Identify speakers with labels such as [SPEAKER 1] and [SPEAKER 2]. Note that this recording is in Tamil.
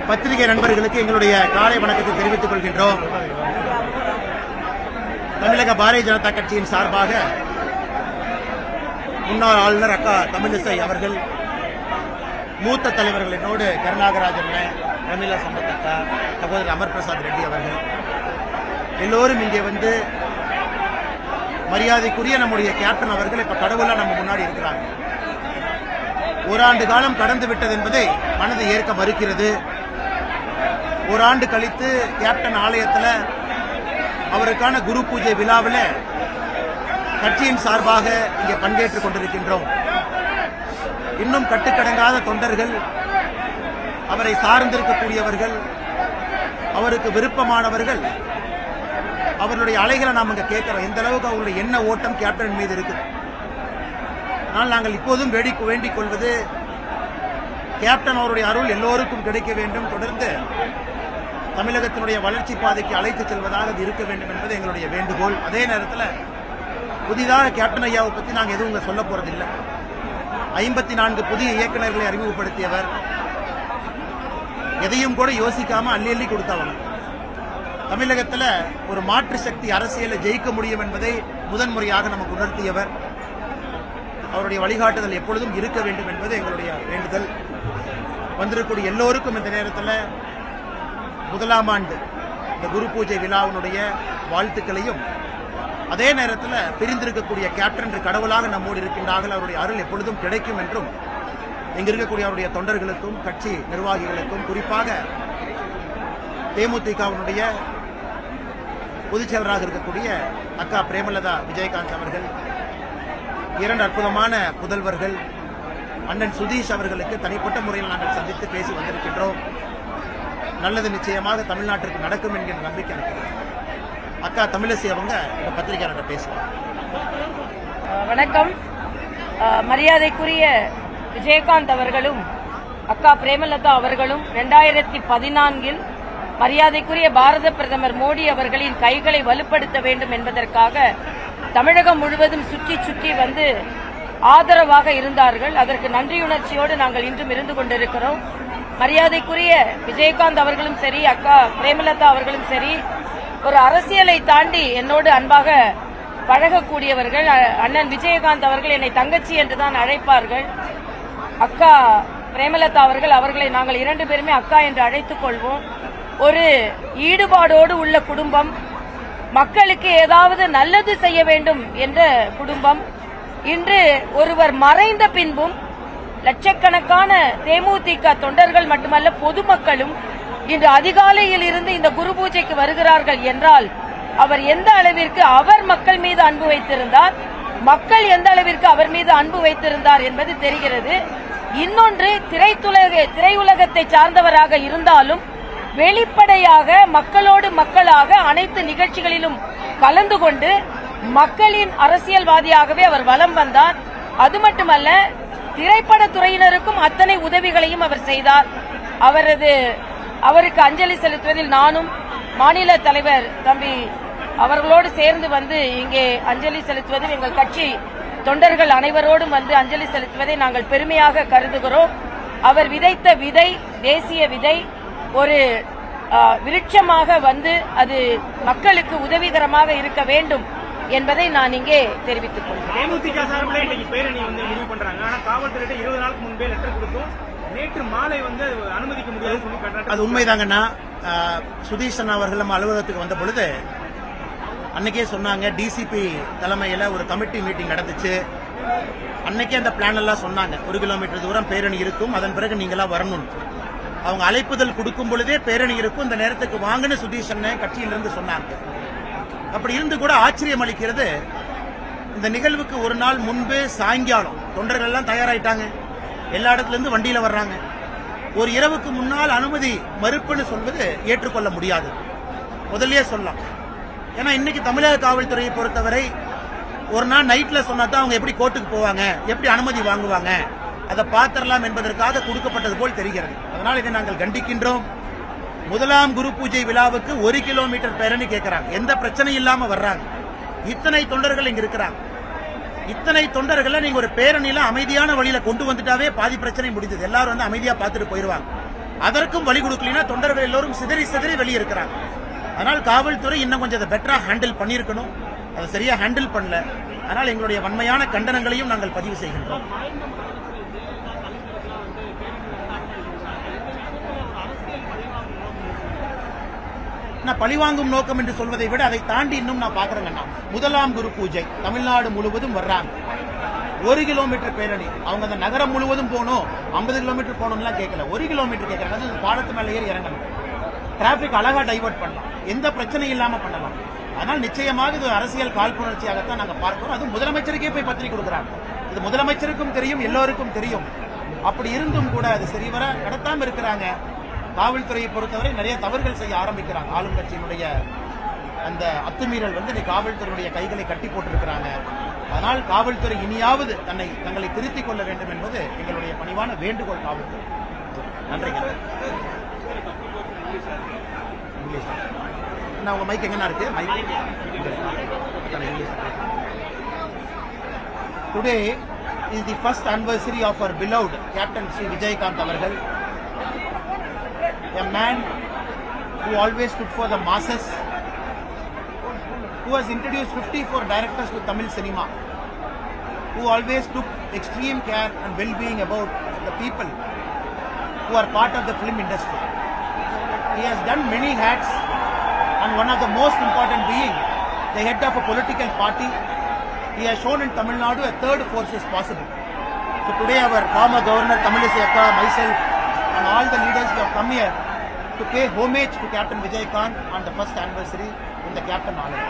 [SPEAKER 1] பத்திரிகை நண்பர்களுக்கு எங்களுடைய காலை வணக்கத்தை தெரிவித்துக் கொள்கின்றோம். தமிழக பாரதிய ஜனதா கட்சியின் சார்பாக முன்னாள் ஆளுநர் அக்கா தமிழிசை அவர்கள், மூத்த தலைவர்கள் என்னோடு கருணாகராஜன், பிரமிளா சம்பத் அக்கா, சகோதரர் அமர் பிரசாத் ரெட்டி அவர்கள் எல்லோரும் இங்கே வந்து மரியாதைக்குரிய நம்முடைய கேப்டன் அவர்கள் இப்ப கடவுளா நம்ம முன்னாடி இருக்கிறாங்க. ஓராண்டு காலம் கடந்து விட்டது என்பதை மனதை ஏற்க மறுக்கிறது. ஓராண்டு கழித்து கேப்டன் ஆலயத்தில் அவருக்கான குரு பூஜை விழாவில் கட்சியின் சார்பாக இங்கே பங்கேற்றுக் கொண்டிருக்கின்றோம். இன்னும் கட்டுக்கடங்காத தொண்டர்கள், அவரை சார்ந்திருக்கக்கூடியவர்கள், அவருக்கு விருப்பமானவர்கள், அவருடைய அலைகளை நாம் இங்க கேட்கிறோம். எந்த அளவுக்கு அவருடைய எண்ண ஓட்டம் கேப்டன் மீது இருக்குது. ஆனால் நாங்கள் இப்போதும் வேண்டிக் கொள்வது, கேப்டன் அவருடைய அருள் எல்லோருக்கும் கிடைக்க வேண்டும், தொடர்ந்து தமிழகத்தினுடைய வளர்ச்சி பாதைக்கு அழைத்து செல்வதாக அது இருக்க வேண்டும் என்பது எங்களுடைய வேண்டுகோள். அதே நேரத்தில் புதிதாக கேப்டன் ஐயாவை பற்றி நாங்கள் எதுவும் சொல்ல போறதில்லை. 54 புதிய இயக்குநர்களை அறிமுகப்படுத்தியவர், எதையும் கூட யோசிக்காம அள்ளி கொடுத்தவங்க. தமிழகத்தில் ஒரு மாற்று சக்தி அரசியலை ஜெயிக்க முடியும் என்பதை முதன்முறையாக நமக்கு உணர்த்தியவர். அவருடைய வழிகாட்டுதல் எப்பொழுதும் இருக்க வேண்டும் என்பது எங்களுடைய வேண்டுதல். வந்திருக்கக்கூடிய எல்லோருக்கும் இந்த நேரத்தில் முதலாம் ஆண்டு இந்த குரு பூஜை விழாவினுடைய வாழ்த்துக்களையும், அதே நேரத்தில் பிரிந்திருக்கக்கூடிய கேப்டன் என்று கடவுளாக நம்மோடு இருக்கின்றார்கள், அவருடைய அருள் எப்பொழுதும் கிடைக்கும் என்றும் இங்க இருக்கக்கூடிய அவருடைய தொண்டர்களுக்கும் கட்சி நிர்வாகிகளுக்கும், குறிப்பாக தேமுதிகவினுடைய பொதுச் செயலராக இருக்கக்கூடிய அக்கா பிரேமலதா விஜயகாந்த் அவர்கள், 2 அற்புதமான புதல்வர்கள் அண்ணன் சுதீஷ் அவர்களுக்கு தனிப்பட்ட முறையில் நாங்கள் சந்தித்து பேசி வந்திருக்கின்றோம். நல்லது நிச்சயமாக தமிழ்நாட்டிற்கு நடக்கும் என்கிற நம்பிக்கை எனக்கு. அக்கா தமிழிசை அவங்க இந்த பத்திரிகையாளர்கிட்ட பேசுவாங்க.
[SPEAKER 2] வணக்கம். மரியாதைக்குரிய விஜயகாந்த் அவர்களும் அக்கா பிரேமலதா அவர்களும் 2014 மரியாதைக்குரிய பாரத பிரதமர் மோடி அவர்களின் கைகளை வலுப்படுத்த வேண்டும் என்பதற்காக தமிழகம் முழுவதும் சுற்றி வந்து ஆதரவாக இருந்தார்கள். அதற்கு நன்றியுணர்ச்சியோடு நாங்கள் இன்றும் இருந்து கொண்டிருக்கிறோம். மரியாதைக்குரிய விஜயகாந்த் அவர்களும் சரி, அக்கா பிரேமலதா அவர்களும் சரி, ஒரு அரசியலை தாண்டி என்னோடு அன்பாக பழகக்கூடியவர்கள். அண்ணன் விஜயகாந்த் அவர்கள் என்னை தங்கச்சி என்றுதான் அழைப்பார்கள். அக்கா பிரேமலதா அவர்களை நாங்கள் 2 பேருமே அக்கா என்று அழைத்துக் கொள்வோம். ஒரு ஈடுபாடோடு உள்ள குடும்பம், மக்களுக்கு ஏதாவது நல்லது செய்ய வேண்டும் என்ற குடும்பம். இன்று ஒருவர் மறைந்த பின்பும் லட்சக்கணக்கான தேமுதிக தொண்டர்கள் மட்டுமல்ல, பொதுமக்களும் இன்று அதிகாலையில் இருந்து இந்த குரு பூஜைக்கு வருகிறார்கள் என்றால் அவர் எந்த அளவிற்கு அவர் மக்கள் மீது அன்பு வைத்திருந்தார், மக்கள் எந்த அளவிற்கு அவர் மீது அன்பு வைத்திருந்தார் என்பது தெரிகிறது. இன்னொன்று, திரையுலகத்தை சார்ந்தவராக இருந்தாலும் வெளிப்படையாக மக்களோடு மக்களாக அனைத்து நிகழ்ச்சிகளிலும் கலந்து கொண்டு மக்களின் அரசியல்வாதியாகவே அவர் வலம் வந்தார். அது மட்டுமல்ல, திரைப்பட துறையினருக்கும் அத்தனை உதவிகளையும் அவர் செய்தார். அவருக்கு அஞ்சலி செலுத்துவதில் நானும் மாநில தலைவர் தம்பி அவர்களோடு சேர்ந்து வந்து இங்கே அஞ்சலி செலுத்துவதில் எங்கள் கட்சி தொண்டர்கள் அனைவரோடும் வந்து அஞ்சலி செலுத்துவதை நாங்கள் பெருமையாக கருதுகிறோம். அவர் விதைத்த விதை, தேசிய விதை, ஒரு விருட்சமாக வந்து அது மக்களுக்கு உதவிகரமாக இருக்க வேண்டும் என்பதை நான் இங்கே தெரிவித்துக் கொள்கிறேன்.
[SPEAKER 3] தேமுதிக சார்பில் இன்னைக்கு பேரணி முடிவு பண்றாங்க. ஆனா காவல்துறை 20 நாளுக்கு முன்பே லெட்டர் கொடுத்தோம், நேற்று மாலை வந்து அனுமதிக்க முடியாது.
[SPEAKER 1] அது உண்மைதாங்கண்ணா. சுதீஷன் அவர்கள் நம்ம அலுவலகத்துக்கு வந்த பொழுது அன்னைக்கே சொன்னாங்க, டிசிபி தலைமையில் ஒரு கமிட்டி மீட்டிங் நடந்துச்சு. அன்னைக்கே அந்த பிளான் எல்லாம் சொன்னாங்க, 1 கிலோமீட்டர் தூரம் பேரணி இருக்கும், அதன் பிறகு நீங்களா வரணும். அவங்க அழைப்புதல் கொடுக்கும் பொழுதே பேரணி இருக்கும், இந்த நேரத்துக்கு வாங்கன்னு சுதீஷன் கட்சியிலிருந்து சொன்னாங்க. அப்படி இருந்து கூட ஆச்சரியம் அளிக்கிறது, இந்த நிகழ்வுக்கு ஒரு நாள் முன்பு சாயங்காலம் தொண்டர்கள் எல்லாம் தயாராயிட்டாங்க, எல்லா இடத்துல இருந்து வண்டியில வர்றாங்க. ஒரு இரவுக்கு முன்னால் அனுமதி மறுப்புன்னு சொல்வது ஏற்றுக்கொள்ள முடியாது, முதல்லயே சொல்லலாம். ஏன்னா இன்னைக்கு தமிழக காவல்துறையை பொறுத்தவரை ஒரு நாள் நைட்ல சொன்னாதான் அவங்க எப்படி கோர்ட்டுக்கு போவாங்க, எப்படி அனுமதி வாங்குவாங்க, அதை பார்த்திடலாம் என்பதற்காக கொடுக்கப்பட்டது போல் தெரிகிறது. அதனால் இதை நாங்கள் கண்டிக்கின்றோம். முதலாம் குரு பூஜை விழாவுக்கு 1 கிலோமீட்டர் பேரணி கேட்கிறாங்க, எந்த பிரச்சனையும் இல்லாம வர்றாங்க. இத்தனை தொண்டர்கள் இங்க இருக்கிறாங்க. இத்தனை தொண்டர்களை நீங்க ஒரு பேரணியில அமைதியான வழியில கொண்டு வந்துட்டாவே பாதி பிரச்சனை முடிஞ்சது. எல்லாரும் வந்து அமைதியா பார்த்துட்டு போயிருவாங்க. அதற்கும் வழி கொடுக்கலனா தொண்டர்கள் எல்லோரும் சிதறி சிதறி வெளியே இருக்கிறாங்க. அதனால் காவல்துறை இன்னும் கொஞ்சம் அதை பெட்டரா ஹேண்டில் பண்ணியிருக்கணும். அதை சரியா ஹேண்டில் பண்ணல. அதனால் எங்களுடைய வன்மையான கண்டனங்களையும் நாங்கள் பதிவு செய்கின்றோம். நான் பழிவாங்கும் நோக்கம் என்று சொல்வதை விட அதை தாண்டி இன்னும் நான் பாக்குறேங்கண்ணா, முதலாம் குரு பூஜை தமிழ்நாடு முழுவதும் வர்றாங்க. 1 கிலோமீட்டர் பேரணி. அவங்க அந்த நகரம் முழுவதும் போகணும், 50 கிலோமீட்டர் போகணும்லாம் கேட்கல, 1 கிலோமீட்டர் கேட்கறாங்க. அது பாலத்து மேல ஏறி இறங்கணும். டிராபிக் அழகா டைவர்ட் பண்ணலாம், எந்த பிரச்சனையும் இல்லாம பண்ணலாம். அதனால் நிச்சயமாக இது அரசியல் காழ்ப்புணர்ச்சியாகத்தான் நாங்க பார்க்கிறோம். அது முதலமைச்சருக்கே போய் பத்திரிகை கொடுக்குறாங்க. இது முதலமைச்சருக்கும் தெரியும், எல்லோருக்கும் தெரியும். அப்படி இருந்தும் கூட அது சரிவர நடத்தாம இருக்கிறாங்க. காவல்துறையை பொறுத்தவரை நிறைய தவறுகள் செய்ய ஆரம்பிக்கிறாங்க. ஆளுங்கட்சியினுடைய அந்த அத்துமீறல் வந்து காவல்துறையுடைய கைகளை கட்டி போட்டிருக்கிறாங்க. அதனால் காவல்துறை இனியாவது தங்களை திருத்திக் கொள்ள வேண்டும் என்பது எங்களுடைய பணிவான வேண்டுகோள் காவல்துறை. நன்றிங்க. இங்கிலீஷ் நான் உங்க மைக் எங்கன்னா இருக்கு? Mic today is the first anniversary of our beloved Captain Sri Vijaykanth அவர்கள். A man who always stood for the masses, who has introduced 54 directors to Tamil cinema, who always took extreme care and well-being about the people who are part of the film industry. He has done many hats, and one of the most important being the head of a political party. He has shown in Tamil Nadu a third force is possible. So today our former governor Tamilisai Akka, myself and all the leaders we have come here to pay homage to Captain Vijaykanth on the first anniversary in the Captain Honor.